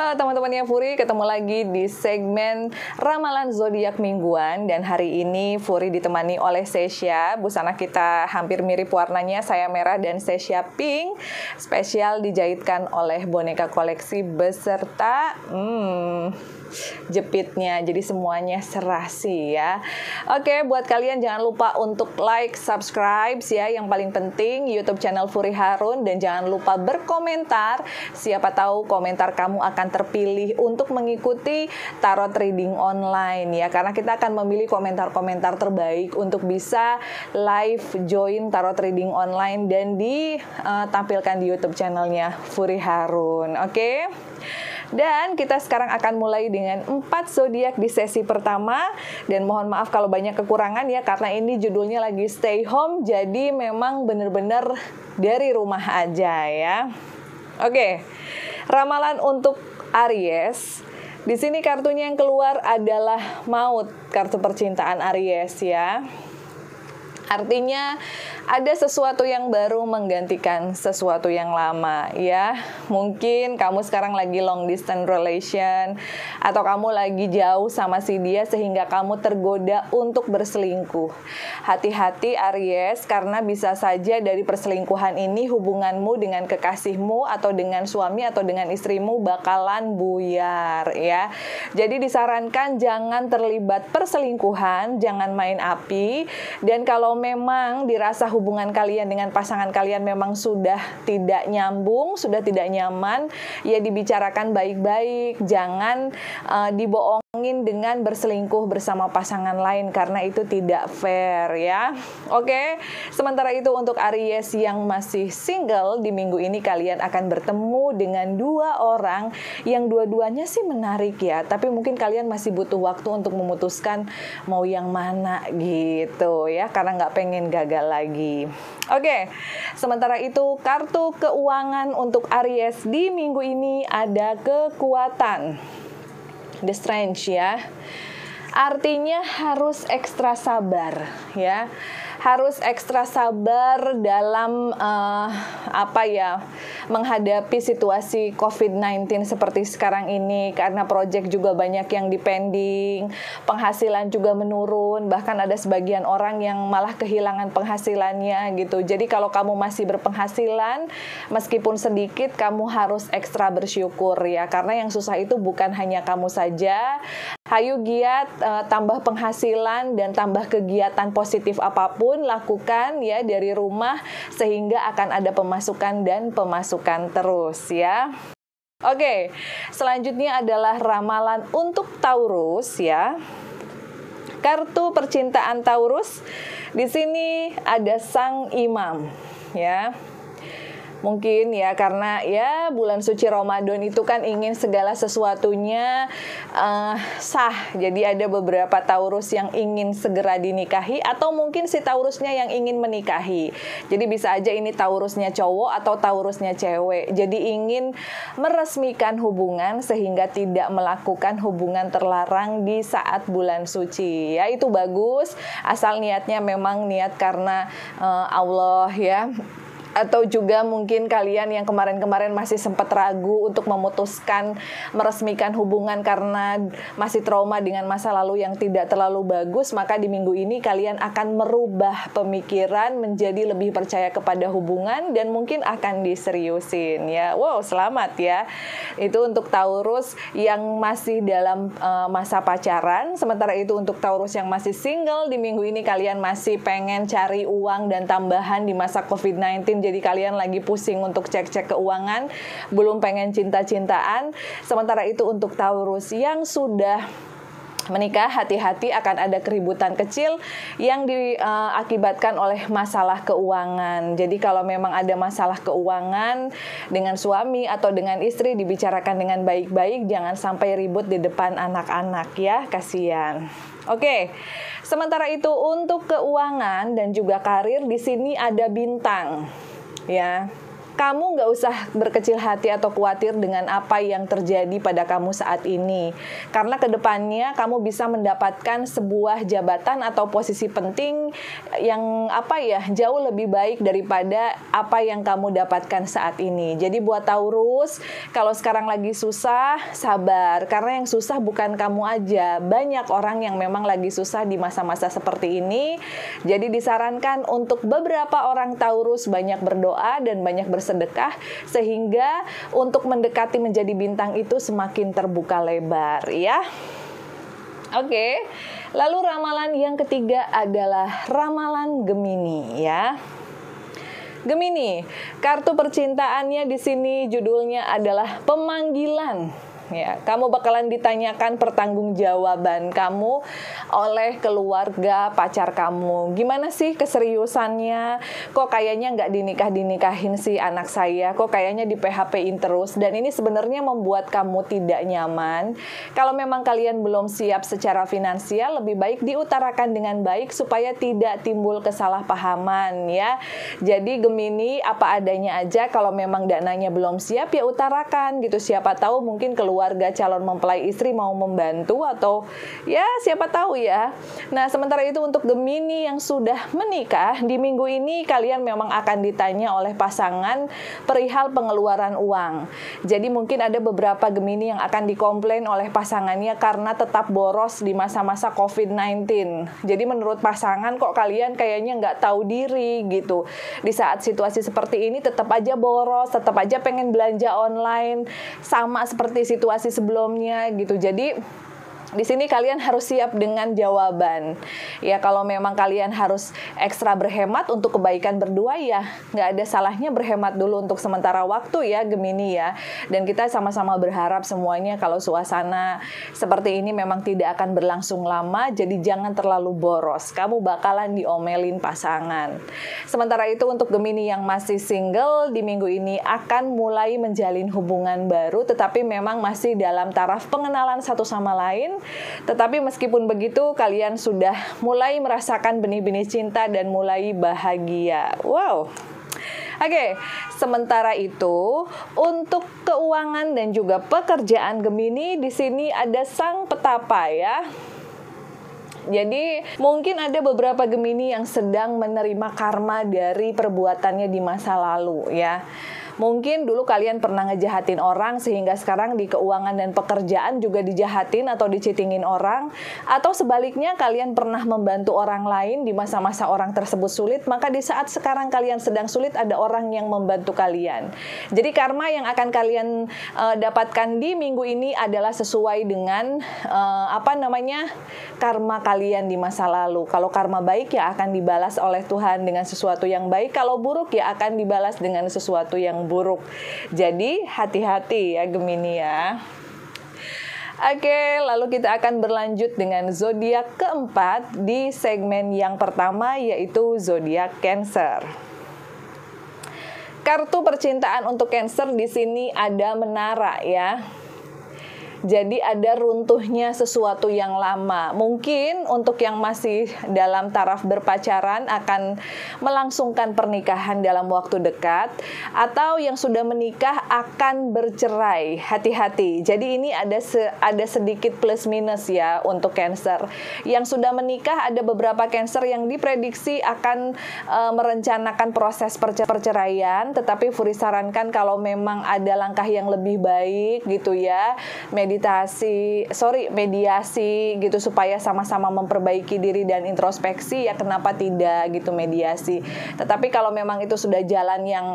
Halo teman-temannya Furi, ketemu lagi di segmen Ramalan Zodiak Mingguan. Dan hari ini Furi ditemani oleh Sesha. Busana kita hampir mirip warnanya, saya merah dan Sesha pink. Spesial dijahitkan oleh boneka koleksi beserta jepitnya, jadi semuanya serasi ya. Oke, buat kalian jangan lupa untuk like, subscribe ya, yang paling penting YouTube channel Furi Harun, dan jangan lupa berkomentar. Siapa tahu komentar kamu akan terpilih untuk mengikuti tarot reading online ya, karena kita akan memilih komentar-komentar terbaik untuk bisa live join tarot reading online dan ditampilkan di YouTube channelnya Furi Harun. Oke. Dan kita sekarang akan mulai dengan 4 zodiak di sesi pertama. Dan mohon maaf kalau banyak kekurangan ya, karena ini judulnya lagi stay home, jadi memang benar-benar dari rumah aja ya. Oke, ramalan untuk Aries. Di sini kartunya yang keluar adalah maut, kartu percintaan Aries ya. Artinya ada sesuatu yang baru menggantikan sesuatu yang lama ya. Mungkin kamu sekarang lagi long distance relation, atau kamu lagi jauh sama si dia sehingga kamu tergoda untuk berselingkuh. Hati-hati Aries, karena bisa saja dari perselingkuhan ini hubunganmu dengan kekasihmu atau dengan suami atau dengan istrimu bakalan buyar ya. Jadi disarankan jangan terlibat perselingkuhan, jangan main api. Dan kalau memang dirasa hubungan kalian dengan pasangan kalian memang sudah tidak nyambung, sudah tidak nyaman, ya dibicarakan baik-baik, jangan dibohongin dengan berselingkuh bersama pasangan lain, karena itu tidak fair ya. Oke, sementara itu untuk Aries yang masih single, di minggu ini kalian akan bertemu dengan 2 orang yang dua-duanya sih menarik ya, tapi mungkin kalian masih butuh waktu untuk memutuskan mau yang mana gitu ya, karena nggak pengen gagal lagi. Oke, sementara itu kartu keuangan untuk Aries di minggu ini ada kekuatan, The Strength ya. Artinya harus ekstra sabar ya. Harus ekstra sabar dalam menghadapi situasi COVID-19 seperti sekarang ini, karena proyek juga banyak yang dipending, penghasilan juga menurun, bahkan ada sebagian orang yang malah kehilangan penghasilannya gitu. Jadi kalau kamu masih berpenghasilan, meskipun sedikit, kamu harus ekstra bersyukur ya, karena yang susah itu bukan hanya kamu saja. Hayu giat, tambah penghasilan dan tambah kegiatan positif apapun lakukan ya dari rumah, sehingga akan ada pemasukan dan pemasukan terus ya. Oke, selanjutnya adalah ramalan untuk Taurus ya. Kartu percintaan Taurus, di sini ada Sang Imam ya. Mungkin ya, karena ya bulan suci Ramadan itu kan ingin segala sesuatunya sah. Jadi ada beberapa Taurus yang ingin segera dinikahi, atau mungkin si Taurusnya yang ingin menikahi. Jadi bisa aja ini Taurusnya cowok atau Taurusnya cewek. Jadi ingin meresmikan hubungan sehingga tidak melakukan hubungan terlarang di saat bulan suci. Ya itu bagus, asal niatnya memang niat karena Allah ya. Atau juga mungkin kalian yang kemarin-kemarin masih sempat ragu untuk memutuskan meresmikan hubungan karena masih trauma dengan masa lalu yang tidak terlalu bagus, maka di minggu ini kalian akan merubah pemikiran menjadi lebih percaya kepada hubungan dan mungkin akan diseriusin ya. Wow, selamat ya. Itu untuk Taurus yang masih dalam masa pacaran. Sementara itu untuk Taurus yang masih single, di minggu ini kalian masih pengen cari uang dan tambahan di masa COVID-19. Jadi kalian lagi pusing untuk cek-cek keuangan, belum pengen cinta-cintaan. Sementara itu untuk Taurus yang sudah menikah, hati-hati akan ada keributan kecil yang diakibatkan oleh masalah keuangan. Jadi kalau memang ada masalah keuangan dengan suami atau dengan istri, dibicarakan dengan baik-baik, jangan sampai ribut di depan anak-anak ya, kasihan. Oke, sementara itu untuk keuangan dan juga karir, di sini ada bintang ya. kamu nggak usah berkecil hati atau khawatir dengan apa yang terjadi pada kamu saat ini. Karena kedepannya kamu bisa mendapatkan sebuah jabatan atau posisi penting yang jauh lebih baik daripada apa yang kamu dapatkan saat ini. Jadi buat Taurus, kalau sekarang lagi susah, sabar. Karena yang susah bukan kamu aja. Banyak orang yang memang lagi susah di masa-masa seperti ini. Jadi disarankan untuk beberapa orang Taurus banyak berdoa dan banyak bersedekah, sehingga untuk mendekati menjadi bintang itu semakin terbuka lebar, ya. Oke, lalu ramalan yang ketiga adalah ramalan Gemini, ya. Gemini, kartu percintaannya di sini judulnya adalah pemanggilan. Ya, kamu bakalan ditanyakan pertanggungjawaban kamu oleh keluarga pacar kamu. Gimana sih keseriusannya? Kok kayaknya nggak dinikahin sih anak saya? Kok kayaknya di PHP-in terus? Dan ini sebenarnya membuat kamu tidak nyaman. Kalau memang kalian belum siap secara finansial, lebih baik diutarakan dengan baik supaya tidak timbul kesalahpahaman, ya. Jadi Gemini, apa adanya aja. Kalau memang dananya belum siap, ya utarakan gitu. Siapa tahu mungkin keluarga calon mempelai istri mau membantu, atau ya siapa tahu ya. Nah, sementara itu untuk Gemini yang sudah menikah, di minggu ini kalian memang akan ditanya oleh pasangan perihal pengeluaran uang. Jadi mungkin ada beberapa Gemini yang akan dikomplain oleh pasangannya karena tetap boros di masa-masa COVID-19. Jadi menurut pasangan, kok kalian kayaknya nggak tahu diri gitu. Di saat situasi seperti ini tetap aja boros, tetap aja pengen belanja online, sama seperti situasi sebelumnya gitu. Jadi di sini kalian harus siap dengan jawaban. Ya, kalau memang kalian harus ekstra berhemat untuk kebaikan berdua, ya nggak ada salahnya berhemat dulu untuk sementara waktu ya Gemini ya. Dan kita sama-sama berharap semuanya kalau suasana seperti ini memang tidak akan berlangsung lama, jadi jangan terlalu boros. Kamu bakalan diomelin pasangan. Sementara itu untuk Gemini yang masih single, di minggu ini akan mulai menjalin hubungan baru, tetapi memang masih dalam taraf pengenalan satu sama lain. Tetapi meskipun begitu, kalian sudah mulai merasakan benih-benih cinta dan mulai bahagia. Wow. Oke, sementara itu untuk keuangan dan juga pekerjaan Gemini, di sini ada sang petapa ya. Jadi mungkin ada beberapa Gemini yang sedang menerima karma dari perbuatannya di masa lalu ya. Mungkin dulu kalian pernah ngejahatin orang sehingga sekarang di keuangan dan pekerjaan juga dijahatin atau dicitingin orang. Atau sebaliknya kalian pernah membantu orang lain di masa-masa orang tersebut sulit, maka di saat sekarang kalian sedang sulit ada orang yang membantu kalian. Jadi karma yang akan kalian dapatkan di minggu ini adalah sesuai dengan karma kalian di masa lalu. Kalau karma baik ya akan dibalas oleh Tuhan dengan sesuatu yang baik. Kalau buruk ya akan dibalas dengan sesuatu yang buruk. Jadi hati-hati ya Gemini ya. Oke, lalu kita akan berlanjut dengan zodiak keempat di segmen yang pertama, yaitu zodiak Cancer. Kartu percintaan untuk Cancer di sini ada menara ya. Jadi ada runtuhnya sesuatu yang lama. Mungkin untuk yang masih dalam taraf berpacaran akan melangsungkan pernikahan dalam waktu dekat, atau yang sudah menikah akan bercerai. Hati-hati. Jadi ini ada sedikit plus minus ya untuk Cancer. Yang sudah menikah ada beberapa Cancer yang diprediksi akan merencanakan proses perceraian, tetapi Furi sarankan kalau memang ada langkah yang lebih baik gitu ya, mediasi gitu supaya sama-sama memperbaiki diri dan introspeksi, ya kenapa tidak gitu mediasi. Tetapi kalau memang itu sudah jalan yang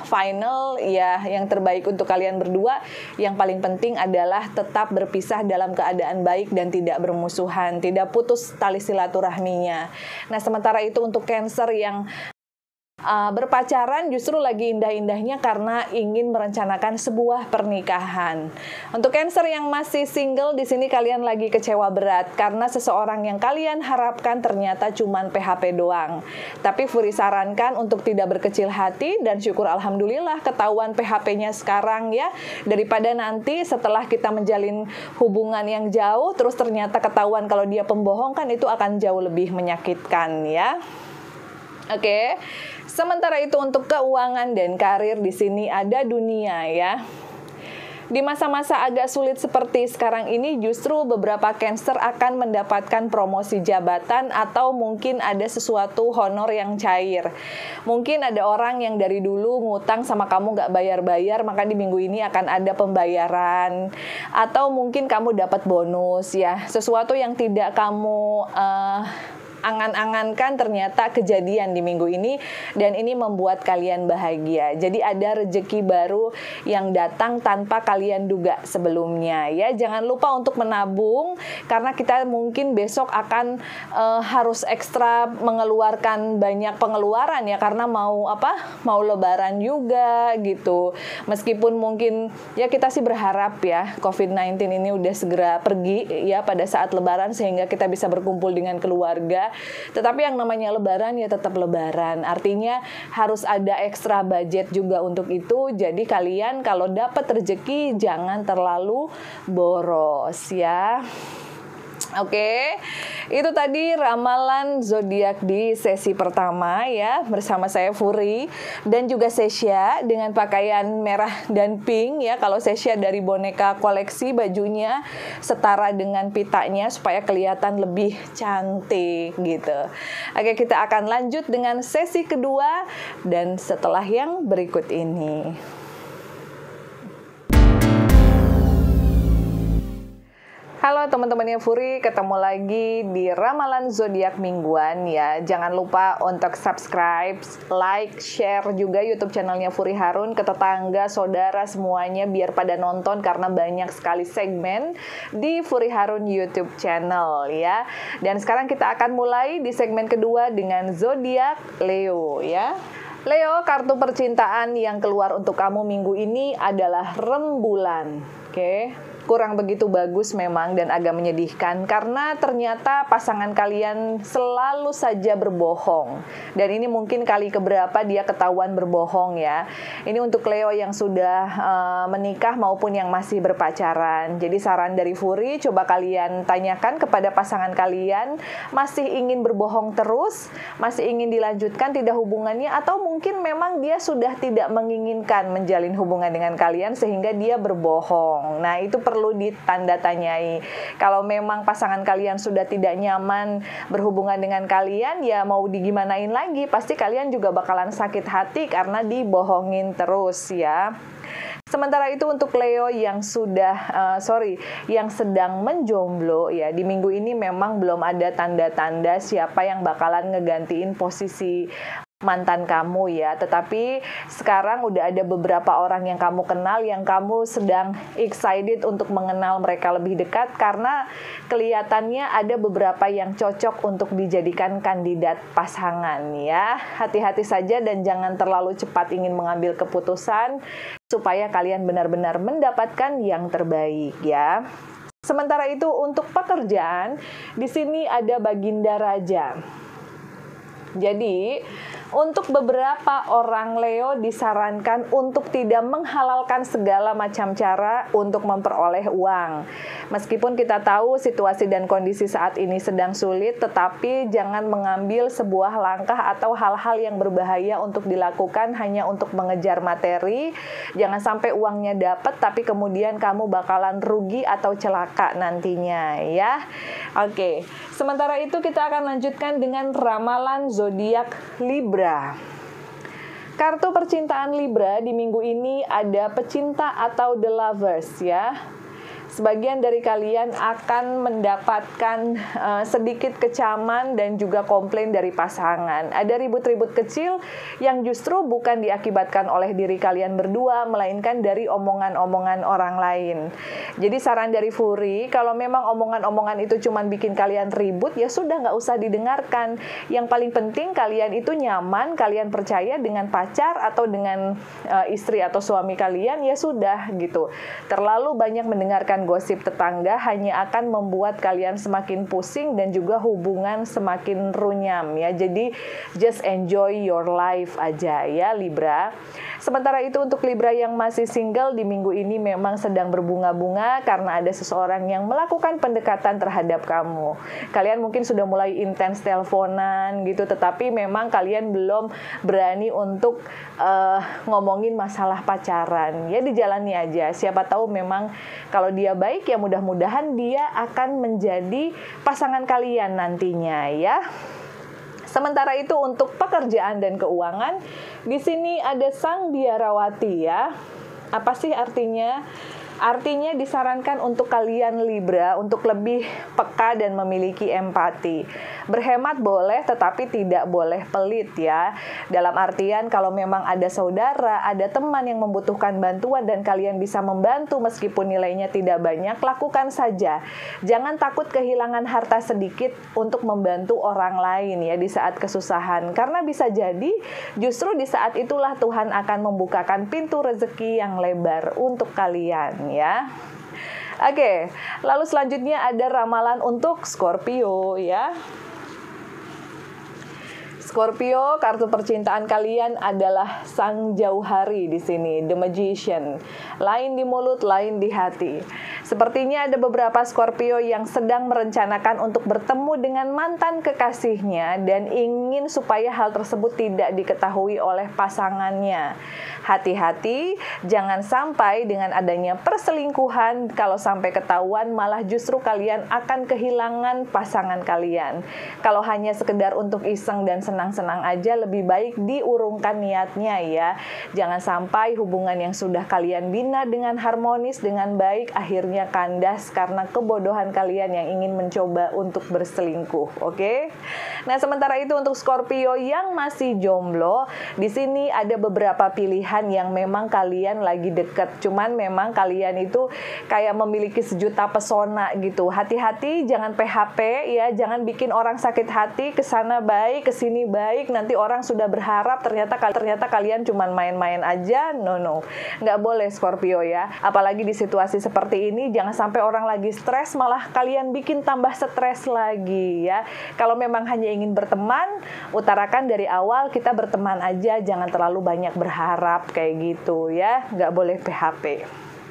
final ya, yang terbaik untuk kalian berdua, yang paling penting adalah tetap berpisah dalam keadaan baik dan tidak bermusuhan, tidak putus tali silaturahminya. Nah, sementara itu untuk Cancer yang berpacaran justru lagi indah-indahnya karena ingin merencanakan sebuah pernikahan. Untuk Cancer yang masih single, di sini kalian lagi kecewa berat karena seseorang yang kalian harapkan ternyata cuman PHP doang. Tapi Furi sarankan untuk tidak berkecil hati dan syukur alhamdulillah ketahuan PHP-nya sekarang ya, daripada nanti setelah kita menjalin hubungan yang jauh terus ternyata ketahuan kalau dia pembohong, kan itu akan jauh lebih menyakitkan ya. Oke. Sementara itu untuk keuangan dan karir di sini ada dunia ya. Di masa-masa agak sulit seperti sekarang ini justru beberapa Cancer akan mendapatkan promosi jabatan atau mungkin ada sesuatu honor yang cair. Mungkin ada orang yang dari dulu ngutang sama kamu nggak bayar-bayar, maka di minggu ini akan ada pembayaran. Atau mungkin kamu dapat bonus ya, sesuatu yang tidak kamu angan-angankan ternyata kejadian di minggu ini, dan ini membuat kalian bahagia. Jadi ada rezeki baru yang datang tanpa kalian duga sebelumnya ya. Jangan lupa untuk menabung karena kita mungkin besok akan harus ekstra mengeluarkan banyak pengeluaran ya, karena mau lebaran juga gitu. Meskipun mungkin ya kita sih berharap ya COVID-19 ini udah segera pergi ya pada saat lebaran sehingga kita bisa berkumpul dengan keluarga. Tetapi yang namanya lebaran ya tetap lebaran. Artinya harus ada ekstra budget juga untuk itu. Jadi kalian kalau dapat rezeki jangan terlalu boros ya. Oke, itu tadi ramalan zodiak di sesi pertama ya, bersama saya Furi dan juga Sesha dengan pakaian merah dan pink ya. Kalau Sesha dari boneka koleksi, bajunya setara dengan pitanya supaya kelihatan lebih cantik gitu. Oke, kita akan lanjut dengan sesi kedua dan setelah yang berikut ini. Halo teman-temannya Furi, ketemu lagi di Ramalan Zodiak Mingguan ya. Jangan lupa untuk subscribe, like, share juga YouTube channelnya Furi Harun ke tetangga, saudara semuanya biar pada nonton karena banyak sekali segmen di Furi Harun YouTube channel ya. Dan sekarang kita akan mulai di segmen kedua dengan Zodiak Leo ya. Leo, kartu percintaan yang keluar untuk kamu minggu ini adalah rembulan. Oke. Kurang begitu bagus memang dan agak menyedihkan karena ternyata pasangan kalian selalu saja berbohong. Dan ini mungkin kali keberapa dia ketahuan berbohong ya. Ini untuk Leo yang sudah menikah maupun yang masih berpacaran. Jadi saran dari Furi, coba kalian tanyakan kepada pasangan kalian, masih ingin berbohong terus, masih ingin dilanjutkan tidak hubungannya, atau mungkin memang dia sudah tidak menginginkan menjalin hubungan dengan kalian sehingga dia berbohong. Nah, itu perlu ditanda tanyai. Kalau memang pasangan kalian sudah tidak nyaman berhubungan dengan kalian, ya mau digimanain lagi, pasti kalian juga bakalan sakit hati karena dibohongin terus ya. Sementara itu untuk Leo yang yang sedang menjomblo ya, di minggu ini memang belum ada tanda-tanda siapa yang bakalan ngegantiin posisi mantan kamu ya, tetapi sekarang udah ada beberapa orang yang kamu kenal yang kamu sedang excited untuk mengenal mereka lebih dekat karena kelihatannya ada beberapa yang cocok untuk dijadikan kandidat pasangan ya. Hati-hati saja dan jangan terlalu cepat ingin mengambil keputusan supaya kalian benar-benar mendapatkan yang terbaik ya. Sementara itu untuk pekerjaan, di sini ada Baginda Raja. Jadi, untuk beberapa orang Leo disarankan untuk tidak menghalalkan segala macam cara untuk memperoleh uang. Meskipun kita tahu situasi dan kondisi saat ini sedang sulit, tetapi jangan mengambil sebuah langkah atau hal-hal yang berbahaya untuk dilakukan hanya untuk mengejar materi. Jangan sampai uangnya dapat, tapi kemudian kamu bakalan rugi atau celaka nantinya ya. Oke, sementara itu kita akan lanjutkan dengan ramalan zodiak Libra. Kartu percintaan Libra di minggu ini ada pecinta atau the lovers ya. Sebagian dari kalian akan mendapatkan sedikit kecaman dan juga komplain dari pasangan. Ada ribut-ribut kecil yang justru bukan diakibatkan oleh diri kalian berdua, melainkan dari omongan-omongan orang lain. Jadi saran dari Furi, kalau memang omongan-omongan itu cuma bikin kalian ribut, ya sudah nggak usah didengarkan. Yang paling penting kalian itu nyaman, kalian percaya dengan pacar atau dengan istri atau suami kalian, ya sudah gitu. Terlalu banyak mendengarkan gosip tetangga hanya akan membuat kalian semakin pusing dan juga hubungan semakin runyam ya. Jadi just enjoy your life aja ya Libra. Sementara itu untuk Libra yang masih single di minggu ini memang sedang berbunga-bunga Karena ada seseorang yang melakukan pendekatan terhadap kamu. Kalian mungkin sudah mulai intens teleponan gitu, tetapi memang kalian belum berani untuk ngomongin masalah pacaran. Ya dijalani aja. Siapa tahu memang kalau dia baik ya mudah-mudahan dia akan menjadi pasangan kalian nantinya ya. Sementara itu untuk pekerjaan dan keuangan, di sini ada Sang Biarawati ya. Apa sih artinya? Artinya disarankan untuk kalian Libra untuk lebih peka dan memiliki empati. Berhemat boleh tetapi tidak boleh pelit ya. Dalam artian kalau memang ada saudara, ada teman yang membutuhkan bantuan dan kalian bisa membantu meskipun nilainya tidak banyak, lakukan saja. Jangan takut kehilangan harta sedikit untuk membantu orang lain ya di saat kesusahan. Karena bisa jadi justru di saat itulah Tuhan akan membukakan pintu rezeki yang lebar untuk kalian ya. Oke, lalu selanjutnya ada ramalan untuk Scorpio ya. Scorpio, kartu percintaan kalian adalah Sang Jauhari di sini, The Magician. Lain di mulut, lain di hati. Sepertinya ada beberapa Scorpio yang sedang merencanakan untuk bertemu dengan mantan kekasihnya dan ingin supaya hal tersebut tidak diketahui oleh pasangannya. Hati-hati, jangan sampai dengan adanya perselingkuhan, kalau sampai ketahuan malah justru kalian akan kehilangan pasangan kalian. Kalau hanya sekedar untuk iseng dan senang-senang aja, lebih baik diurungkan niatnya ya. Jangan sampai hubungan yang sudah kalian bina dengan harmonis, dengan baik, akhirnya kandas karena kebodohan kalian yang ingin mencoba untuk berselingkuh. Oke? Nah, sementara itu untuk Scorpio yang masih jomblo, di sini ada beberapa pilihan yang memang kalian lagi deket. Cuman memang kalian itu kayak memiliki sejuta pesona gitu. Hati-hati, jangan PHP ya, jangan bikin orang sakit hati, kesana baik, kesini baik, nanti orang sudah berharap ternyata kalian cuman main-main aja. No, nggak boleh Scorpio ya. Apalagi di situasi seperti ini, jangan sampai orang lagi stres malah kalian bikin tambah stres lagi ya. Kalau memang hanya ingin berteman, utarakan dari awal kita berteman aja, jangan terlalu banyak berharap kayak gitu ya. Nggak boleh PHP.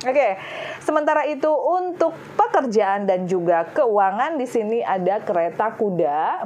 Oke, sementara itu untuk pekerjaan dan juga keuangan, di sini ada kereta kuda.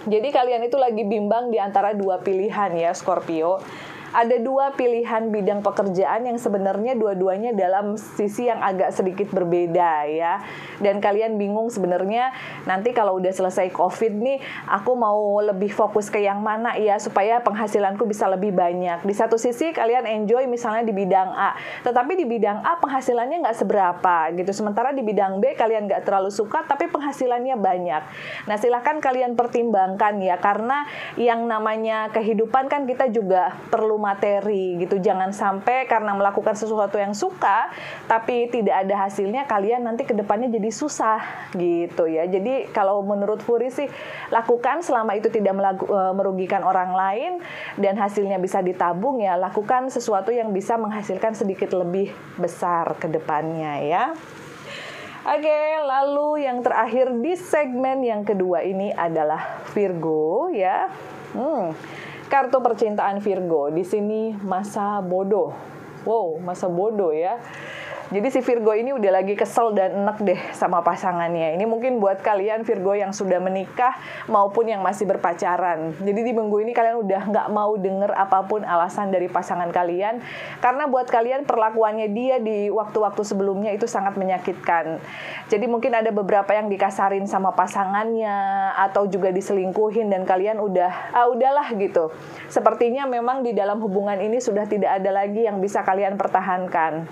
Jadi kalian itu lagi bimbang di antara dua pilihan ya Scorpio. Ada dua pilihan bidang pekerjaan yang sebenarnya dua-duanya dalam sisi yang agak sedikit berbeda ya. Dan kalian bingung sebenarnya nanti kalau udah selesai COVID nih, aku mau lebih fokus ke yang mana ya supaya penghasilanku bisa lebih banyak. Di satu sisi kalian enjoy misalnya di bidang A, tetapi di bidang A penghasilannya nggak seberapa gitu. Sementara di bidang B kalian nggak terlalu suka tapi penghasilannya banyak. Nah, silahkan kalian pertimbangkan ya, karena yang namanya kehidupan kan kita juga perlu materi gitu. Jangan sampai karena melakukan sesuatu yang suka tapi tidak ada hasilnya, kalian nanti kedepannya jadi susah gitu ya. Jadi kalau menurut Furi sih, lakukan selama itu tidak merugikan orang lain dan hasilnya bisa ditabung ya. Lakukan sesuatu yang bisa menghasilkan sedikit lebih besar kedepannya ya. Oke, lalu yang terakhir di segmen yang kedua ini adalah Virgo ya. Kartu percintaan Virgo, di sini masa bodoh. Wow, masa bodoh ya. Jadi si Virgo ini udah lagi kesel dan enek deh sama pasangannya. Ini mungkin buat kalian Virgo yang sudah menikah maupun yang masih berpacaran. Jadi di minggu ini kalian udah nggak mau denger apapun alasan dari pasangan kalian. Karena buat kalian perlakuannya dia di waktu-waktu sebelumnya itu sangat menyakitkan. Jadi mungkin ada beberapa yang dikasarin sama pasangannya atau juga diselingkuhin dan kalian udahlah gitu. Sepertinya memang di dalam hubungan ini sudah tidak ada lagi yang bisa kalian pertahankan.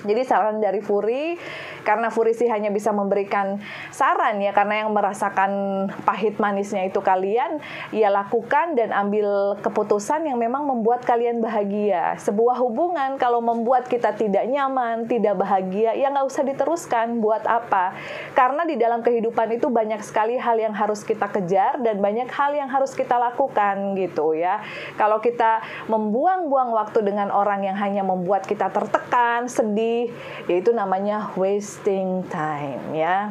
Jadi saran dari Furi, karena Furi sih hanya bisa memberikan saran ya, karena yang merasakan pahit manisnya itu kalian, ya lakukan dan ambil keputusan yang memang membuat kalian bahagia. Sebuah hubungan kalau membuat kita tidak nyaman, tidak bahagia, ya nggak usah diteruskan. Buat apa? Karena di dalam kehidupan itu banyak sekali hal yang harus kita kejar dan banyak hal yang harus kita lakukan gitu ya. Kalau kita membuang-buang waktu dengan orang yang hanya membuat kita tertekan, sedih, yaitu namanya wasting time ya.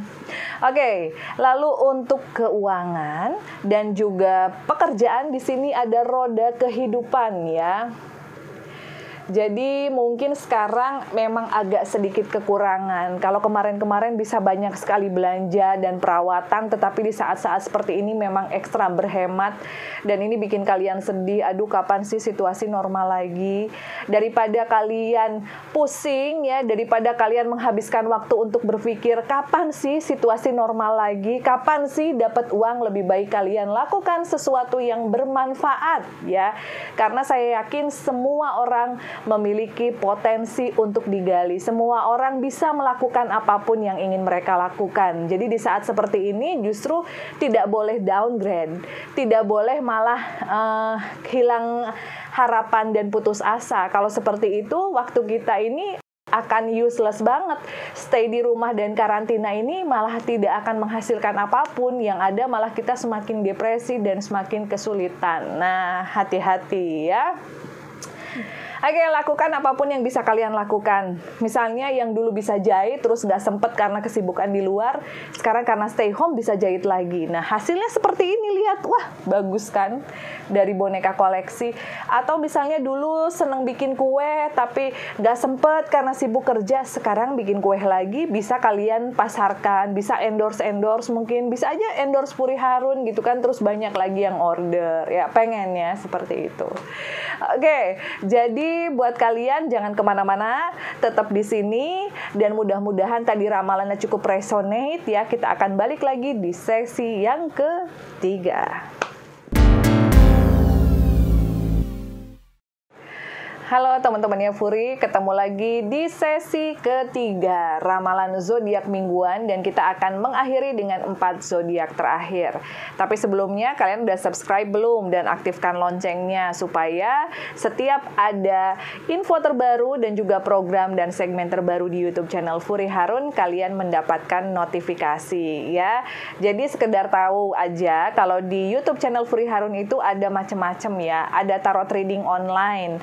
Oke, lalu untuk keuangan dan juga pekerjaan, di sini ada roda kehidupan ya. Jadi mungkin sekarang memang agak sedikit kekurangan. Kalau kemarin-kemarin bisa banyak sekali belanja dan perawatan, tetapi di saat-saat seperti ini memang ekstra berhemat. Dan ini bikin kalian sedih, aduh kapan sih situasi normal lagi? Daripada kalian pusing ya, daripada kalian menghabiskan waktu untuk berpikir kapan sih situasi normal lagi? Kapan sih dapat uang? Lebih baik kalian lakukan sesuatu yang bermanfaat ya. Karena saya yakin semua orang memiliki potensi untuk digali. Semua orang bisa melakukan apapun yang ingin mereka lakukan. Jadi di saat seperti ini justru tidak boleh downgrade, tidak boleh malah hilang harapan dan putus asa. Kalau seperti itu, waktu kita ini akan useless banget. Stay di rumah dan karantina ini malah tidak akan menghasilkan apapun. Yang ada malah kita semakin depresi dan semakin kesulitan. Nah, hati-hati ya. Oke, lakukan apapun yang bisa kalian lakukan. Misalnya yang dulu bisa jahit, terus nggak sempet karena kesibukan di luar, sekarang karena stay home bisa jahit lagi. Nah, hasilnya seperti ini, lihat. Wah, bagus kan? Dari boneka koleksi. Atau misalnya dulu seneng bikin kue, tapi nggak sempet karena sibuk kerja, sekarang bikin kue lagi, bisa kalian pasarkan, bisa endorse mungkin, bisa aja endorse Puri Harun gitu kan, terus banyak lagi yang order. Ya, pengennya seperti itu. Oke, jadi buat kalian jangan kemana-mana, tetap di sini dan mudah-mudahan tadi ramalannya cukup resonate ya. Kita akan balik lagi di sesi yang ketiga. Halo teman-temannya Furi, ketemu lagi di sesi ketiga ramalan zodiak mingguan dan kita akan mengakhiri dengan 4 zodiak terakhir. Tapi sebelumnya kalian udah subscribe belum dan aktifkan loncengnya supaya setiap ada info terbaru dan juga program dan segmen terbaru di YouTube channel Furi Harun kalian mendapatkan notifikasi ya. Jadi sekedar tahu aja kalau di YouTube channel Furi Harun itu ada macam-macam ya, ada tarot reading online.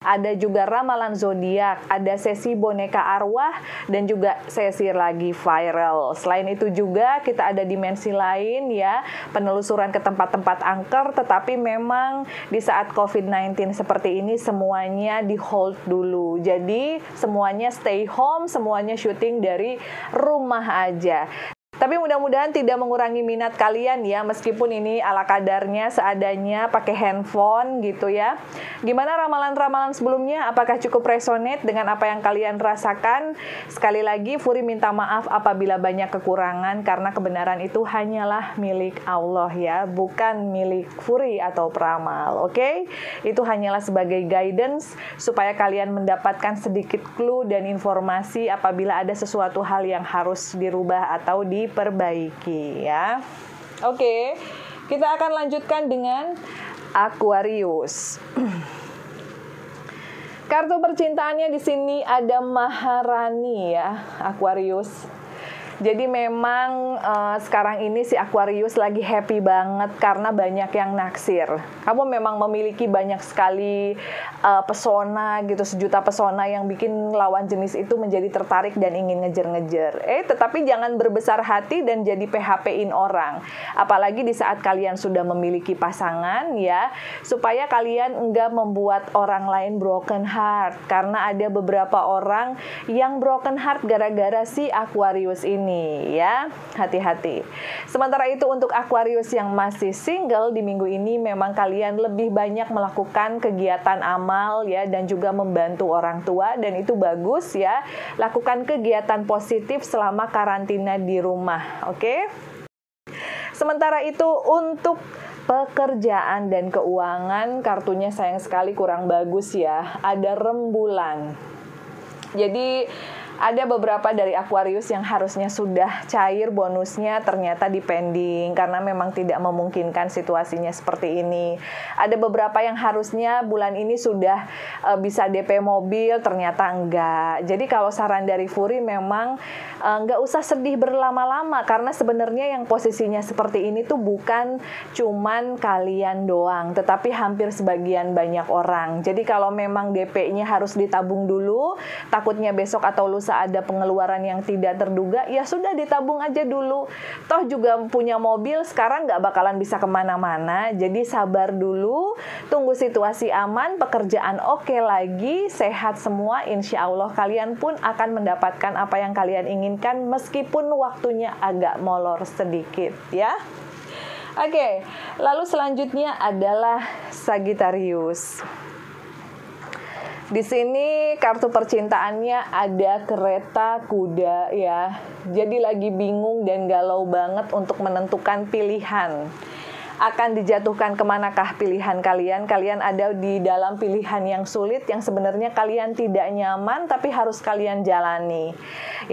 Ada juga ramalan zodiak, ada sesi boneka arwah, dan juga sesi lagi viral. Selain itu juga kita ada dimensi lain ya, penelusuran ke tempat-tempat angker, tetapi memang di saat COVID-19 seperti ini semuanya di hold dulu. Jadi semuanya stay home, semuanya syuting dari rumah aja. Tapi mudah-mudahan tidak mengurangi minat kalian ya, meskipun ini ala kadarnya, seadanya, pakai handphone gitu ya. Gimana ramalan-ramalan sebelumnya? Apakah cukup resonate dengan apa yang kalian rasakan? Sekali lagi, Furi minta maaf apabila banyak kekurangan, karena kebenaran itu hanyalah milik Allah ya, bukan milik Furi atau peramal, oke? Itu hanyalah sebagai guidance, supaya kalian mendapatkan sedikit clue dan informasi apabila ada sesuatu hal yang harus dirubah atau diperbaiki ya. Oke, kita akan lanjutkan dengan Aquarius. Kartu percintaannya di sini ada Maharani ya, Aquarius. Jadi memang sekarang ini si Aquarius lagi happy banget karena banyak yang naksir. Kamu memang memiliki banyak sekali pesona gitu, sejuta pesona yang bikin lawan jenis itu menjadi tertarik dan ingin ngejar-ngejar. Tetapi jangan berbesar hati dan jadi PHP-in orang. Apalagi di saat kalian sudah memiliki pasangan ya, supaya kalian enggak membuat orang lain broken heart. Karena ada beberapa orang yang broken heart gara-gara si Aquarius ini. Ya, hati-hati. Sementara itu untuk Aquarius yang masih single di minggu ini memang kalian lebih banyak melakukan kegiatan amal ya dan juga membantu orang tua dan itu bagus ya. Lakukan kegiatan positif selama karantina di rumah, oke? Sementara itu untuk pekerjaan dan keuangan kartunya sayang sekali kurang bagus ya. Ada rembulan. Jadi ada beberapa dari Aquarius yang harusnya sudah cair bonusnya ternyata dipending karena memang tidak memungkinkan situasinya seperti ini. Ada beberapa yang harusnya bulan ini sudah bisa DP mobil ternyata enggak. Jadi kalau saran dari Furi memang enggak usah sedih berlama-lama karena sebenarnya yang posisinya seperti ini tuh bukan cuman kalian doang tetapi hampir sebagian banyak orang. Jadi kalau memang DP-nya harus ditabung dulu, takutnya besok atau lusa bisa ada pengeluaran yang tidak terduga, ya sudah ditabung aja dulu. Toh juga punya mobil sekarang nggak bakalan bisa kemana-mana, jadi sabar dulu, tunggu situasi aman, pekerjaan oke lagi, sehat semua, insya Allah kalian pun akan mendapatkan apa yang kalian inginkan meskipun waktunya agak molor sedikit ya. Oke, lalu selanjutnya adalah Sagittarius. Di sini kartu percintaannya ada kereta kuda ya. Jadi lagi bingung dan galau banget untuk menentukan pilihan. Akan dijatuhkan kemanakah pilihan kalian? Kalian ada di dalam pilihan yang sulit, yang sebenarnya kalian tidak nyaman, tapi harus kalian jalani.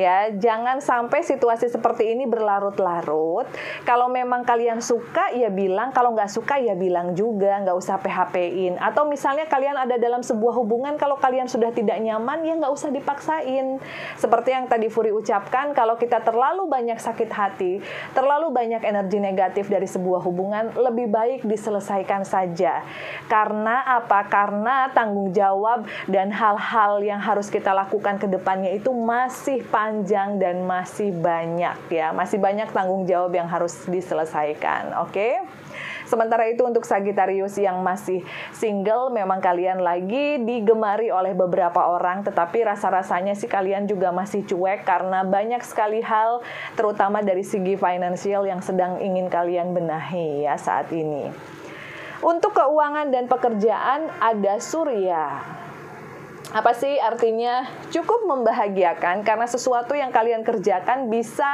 Ya, jangan sampai situasi seperti ini berlarut-larut. Kalau memang kalian suka, ya bilang. Kalau nggak suka, ya bilang juga. Nggak usah PHP-in. Atau misalnya kalian ada dalam sebuah hubungan, kalau kalian sudah tidak nyaman, ya nggak usah dipaksain. Seperti yang tadi Furi ucapkan, kalau kita terlalu banyak sakit hati, terlalu banyak energi negatif dari sebuah hubungan, lebih baik diselesaikan saja. Karena apa? Karena tanggung jawab dan hal-hal yang harus kita lakukan ke depannya itu masih panjang dan masih banyak ya. Masih banyak tanggung jawab yang harus diselesaikan. Oke? Sementara itu untuk Sagittarius yang masih single, memang kalian lagi digemari oleh beberapa orang, tetapi rasa-rasanya sih kalian juga masih cuek karena banyak sekali hal, terutama dari segi finansial yang sedang ingin kalian benahi ya saat ini. Untuk keuangan dan pekerjaan ada Surya. Apa sih artinya? Cukup membahagiakan karena sesuatu yang kalian kerjakan bisa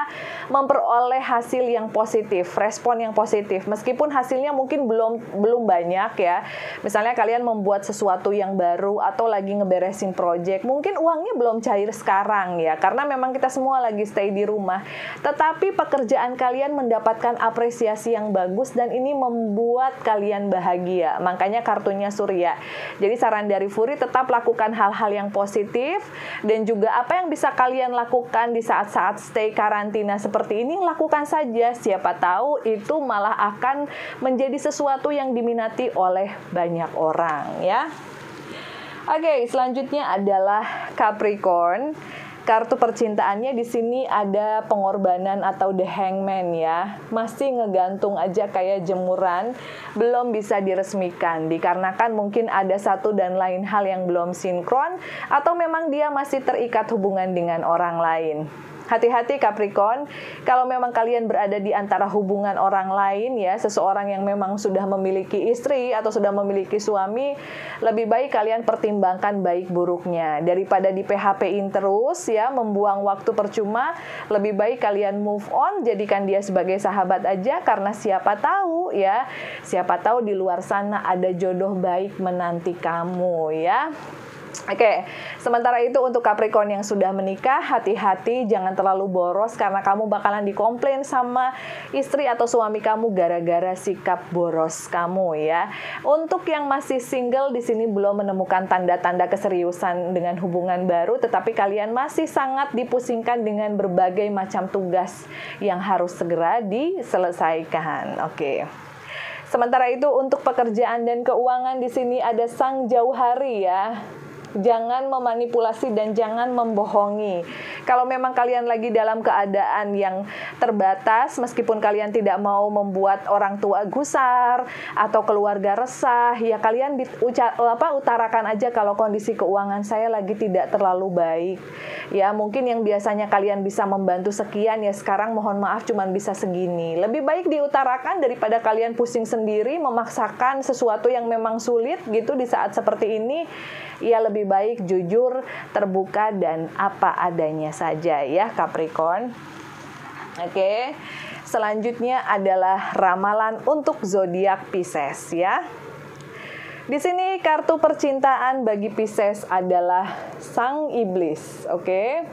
memperoleh hasil yang positif, respon yang positif. Meskipun hasilnya mungkin belum banyak ya. Misalnya kalian membuat sesuatu yang baru atau lagi ngeberesin project, mungkin uangnya belum cair sekarang ya, karena memang kita semua lagi stay di rumah. Tetapi pekerjaan kalian mendapatkan apresiasi yang bagus dan ini membuat kalian bahagia. Makanya kartunya Surya. Jadi saran dari Furi, tetap lakukan hal-hal yang positif, dan juga apa yang bisa kalian lakukan di saat-saat stay karantina seperti ini, lakukan saja. Siapa tahu itu malah akan menjadi sesuatu yang diminati oleh banyak orang ya. Oke, selanjutnya adalah Capricorn. Kartu percintaannya di sini ada pengorbanan atau the hangman ya. Masih ngegantung aja kayak jemuran, belum bisa diresmikan. Dikarenakan mungkin ada satu dan lain hal yang belum sinkron, atau memang dia masih terikat hubungan dengan orang lain. Hati-hati Capricorn, kalau memang kalian berada di antara hubungan orang lain ya, seseorang yang memang sudah memiliki istri atau sudah memiliki suami, lebih baik kalian pertimbangkan baik buruknya. Daripada di PHP-in terus ya, membuang waktu percuma, lebih baik kalian move on, jadikan dia sebagai sahabat aja, karena siapa tahu ya, siapa tahu di luar sana ada jodoh baik menanti kamu ya. Oke, sementara itu untuk Capricorn yang sudah menikah, hati-hati jangan terlalu boros karena kamu bakalan dikomplain sama istri atau suami kamu gara-gara sikap boros kamu ya. Untuk yang masih single di sini belum menemukan tanda-tanda keseriusan dengan hubungan baru, tetapi kalian masih sangat dipusingkan dengan berbagai macam tugas yang harus segera diselesaikan. Oke. Sementara itu untuk pekerjaan dan keuangan di sini ada Sang Jauhari ya. Jangan memanipulasi dan jangan membohongi. Kalau memang kalian lagi dalam keadaan yang terbatas, meskipun kalian tidak mau membuat orang tua gusar atau keluarga resah, ya kalian utarakan aja kalau kondisi keuangan saya lagi tidak terlalu baik. Ya mungkin yang biasanya kalian bisa membantu sekian, ya sekarang mohon maaf cuman bisa segini. Lebih baik diutarakan daripada kalian pusing sendiri memaksakan sesuatu yang memang sulit gitu di saat seperti ini. Ya lebih baik jujur, terbuka, dan apa adanya saja ya Capricorn. Oke, selanjutnya adalah ramalan untuk zodiak Pisces ya. Di sini kartu percintaan bagi Pisces adalah Sang Iblis, oke.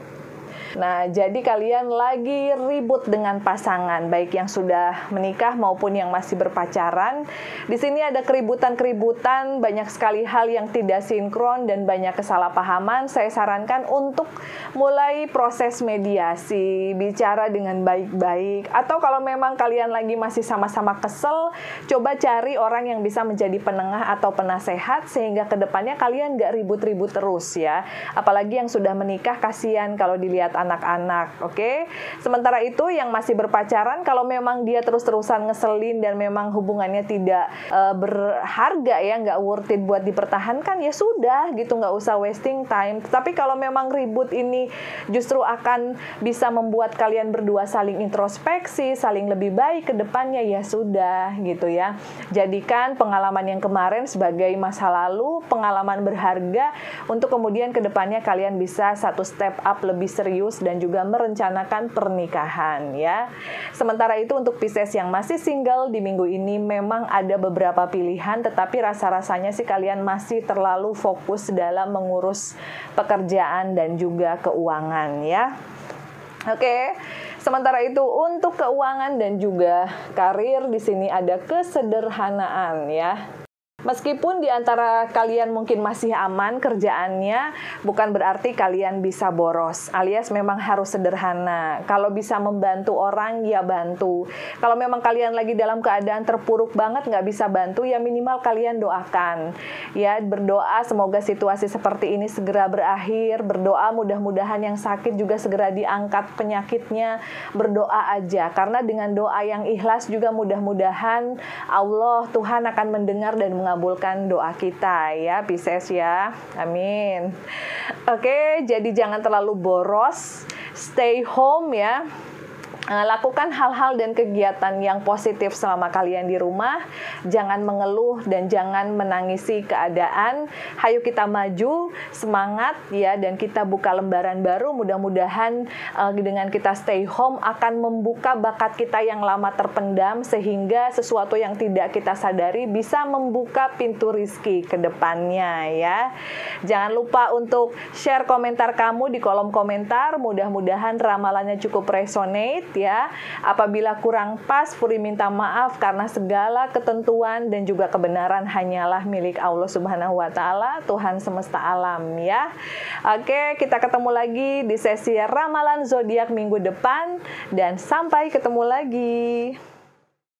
Nah, jadi kalian lagi ribut dengan pasangan, baik yang sudah menikah maupun yang masih berpacaran. Di sini ada keributan-keributan, banyak sekali hal yang tidak sinkron dan banyak kesalahpahaman. Saya sarankan untuk mulai proses mediasi, bicara dengan baik-baik. Atau kalau memang kalian lagi masih sama-sama kesel, coba cari orang yang bisa menjadi penengah atau penasehat sehingga kedepannya kalian nggak ribut-ribut terus ya. Apalagi yang sudah menikah, kasihan kalau dilihat anak-anak, oke? Sementara itu yang masih berpacaran, kalau memang dia terus-terusan ngeselin dan memang hubungannya tidak berharga ya, nggak worth it buat dipertahankan, ya sudah gitu, nggak usah wasting time. Tapi kalau memang ribut ini justru akan bisa membuat kalian berdua saling introspeksi, saling lebih baik ke depannya, ya sudah gitu ya. Jadikan pengalaman yang kemarin sebagai masa lalu, pengalaman berharga untuk kemudian ke depannya kalian bisa satu step up lebih serius dan juga merencanakan pernikahan ya. Sementara itu untuk Pisces yang masih single di minggu ini memang ada beberapa pilihan, tetapi rasa-rasanya sih kalian masih terlalu fokus dalam mengurus pekerjaan dan juga keuangan ya. Oke. Sementara itu untuk keuangan dan juga karir di sini ada kesederhanaan ya. Meskipun di antara kalian mungkin masih aman kerjaannya, bukan berarti kalian bisa boros, alias memang harus sederhana. Kalau bisa membantu orang, ya bantu. Kalau memang kalian lagi dalam keadaan terpuruk banget, nggak bisa bantu, ya minimal kalian doakan. Ya, berdoa semoga situasi seperti ini segera berakhir, berdoa mudah-mudahan yang sakit juga segera diangkat penyakitnya, berdoa aja. Karena dengan doa yang ikhlas juga mudah-mudahan Allah, Tuhan akan mendengar dan mengabulkan doa kita ya Pisces ya, amin. Oke, jadi jangan terlalu boros, stay home ya. Lakukan hal-hal dan kegiatan yang positif selama kalian di rumah. Jangan mengeluh dan jangan menangisi keadaan. Hayu kita maju, semangat ya, dan kita buka lembaran baru. Mudah-mudahan dengan kita stay home akan membuka bakat kita yang lama terpendam sehingga sesuatu yang tidak kita sadari bisa membuka pintu rizki ke depannya ya. Jangan lupa untuk share komentar kamu di kolom komentar. Mudah-mudahan ramalannya cukup resonate ya. Apabila kurang pas, Puri minta maaf karena segala ketentuan dan juga kebenaran hanyalah milik Allah Subhanahu wa taala, Tuhan semesta alam ya. Oke, kita ketemu lagi di sesi ramalan zodiak minggu depan dan sampai ketemu lagi.